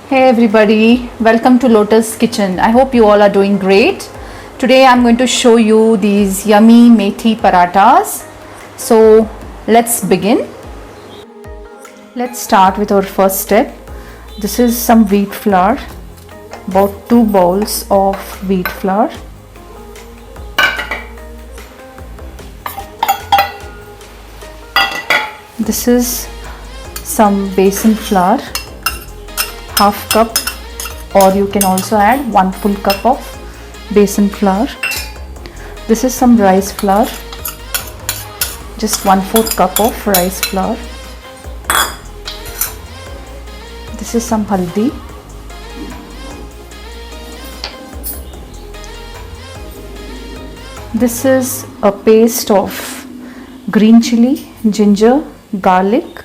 Hey everybody, welcome to Lotus Kitchen. I hope you all are doing great. Today I'm going to show you these yummy methi parathas. So let's begin. Let's start with our first step. This is some wheat flour, about 2 bowls of wheat flour. This is some besan flour, half cup, or you can also add 1 full cup of besan flour. This is some rice flour, just 1/4 cup of rice flour. This is some haldi. This is a paste of green chili, ginger, garlic,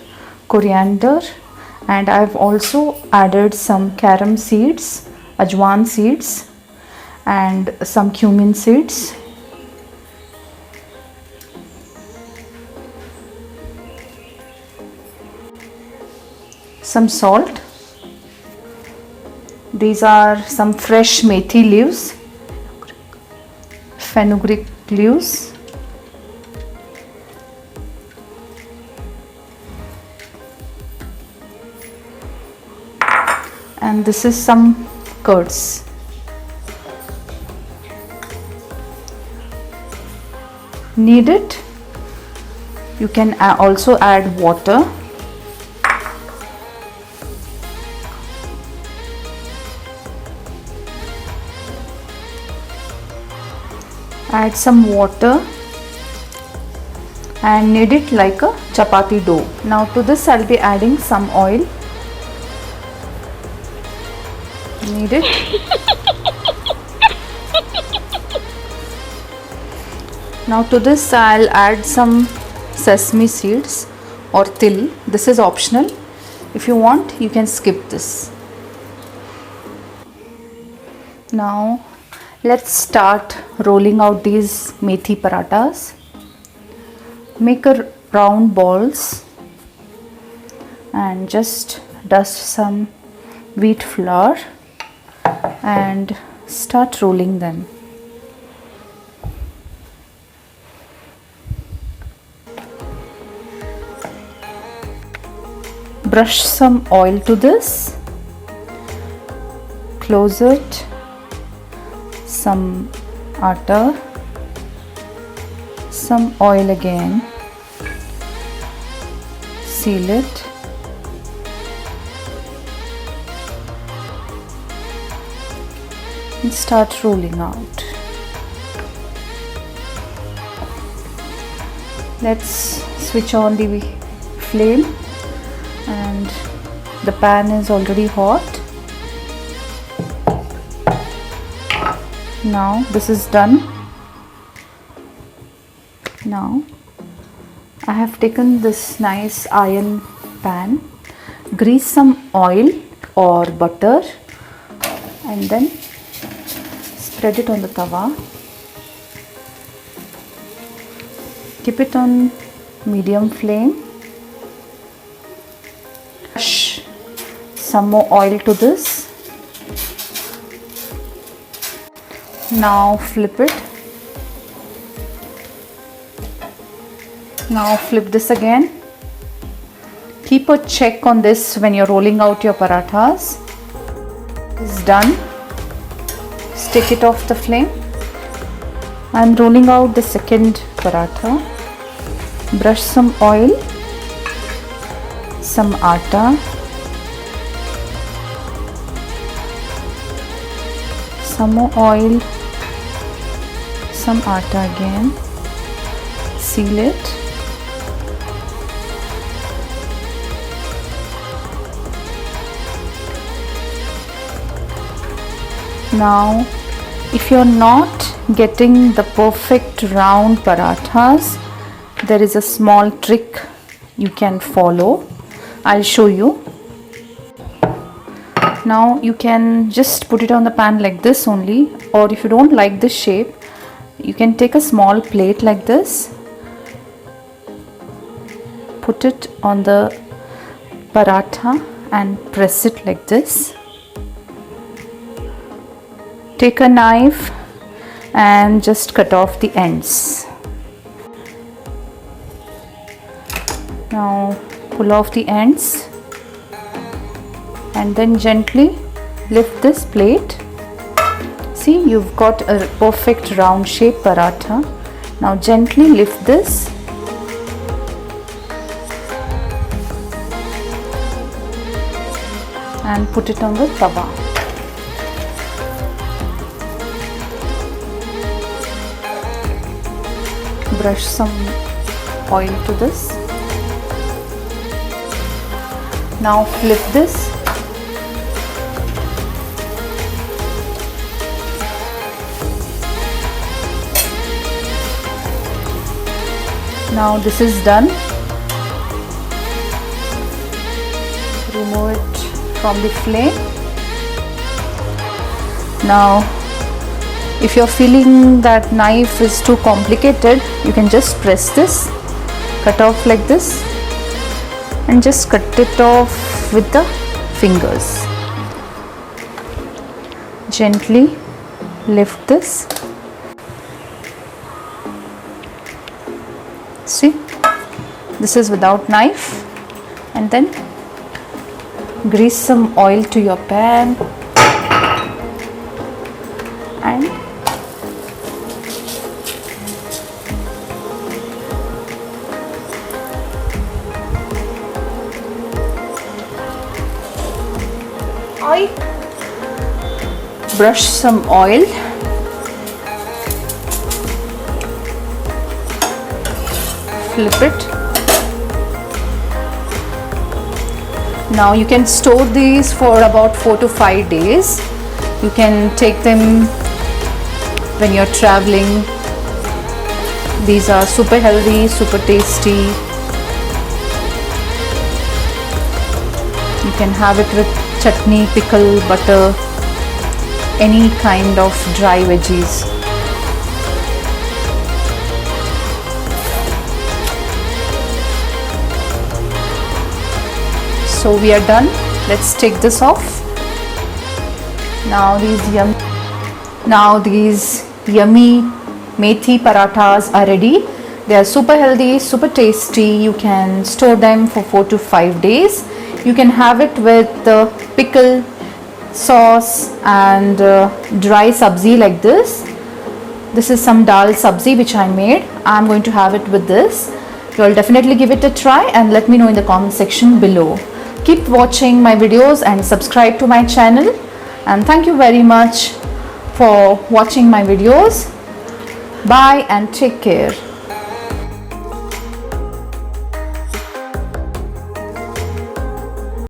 coriander, and I've also added some carom seeds, ajwan seeds, and some cumin seeds. Some salt. These are some fresh methi leaves, fenugreek leaves. And this is some curds. Need it? You can also add water. Add some water and knead it like a chapati dough. Now to this I'll be adding some oil. Knead it. Now to this I'll add some sesame seeds or til. This is optional. If you want, you can skip this. Now let's start rolling out these methi parathas. Make a round balls and just dust some wheat flour and start rolling them. Brush some oil to this. Close it. Some atta, some oil again, seal it, and start rolling out. Let's switch on the flame, and the pan is already hot. Now this is done. Now I have taken this nice iron pan, grease some oil or butter, and then spread it on the tawa. Keep it on medium flame. Brush some more oil to this. Now flip it. Now flip this again. Keep a check on this when you're rolling out your parathas. It's done. Take it off the flame. I'm rolling out the second paratha. Brush some oil, some atta, some more oil, some atta again, seal it. Now if you're not getting the perfect round parathas, there is a small trick you can follow. I'll show you. Now you can just put it on the pan like this only, or if you don't like this shape, you can take a small plate like this, put it on the paratha and press it like this. Take a knife and just cut off the ends. Now pull off the ends and then gently lift this plate. See, you've got a perfect round shape paratha. Now gently lift this and put it on the tawa. Brush some oil to this. Now flip this. Now this is done. Remove it from the flame. Now if you're feeling that knife is too complicated, you can just press this, cut off like this, and just cut it off with the fingers. Gently lift this. See, this is without knife. And then grease some oil to your pan and brush some oil. Flip it. Now you can store these for about 4 to 5 days. You can take them when you're traveling. These are super healthy, super tasty. You can have it with chutney, pickle, butter, any kind of dry veggies. So we are done. Let's take this off. Now these yummy methi parathas are ready. They are super healthy, super tasty. You can store them for 4 to 5 days. You can have it with pickle, sauce and dry sabzi like this. This is some dal sabzi which I made. I'm going to have it with this. You'll definitely give it a try and let me know in the comment section below. Keep watching my videos and subscribe to my channel, and thank you very much for watching my videos. Bye and take care.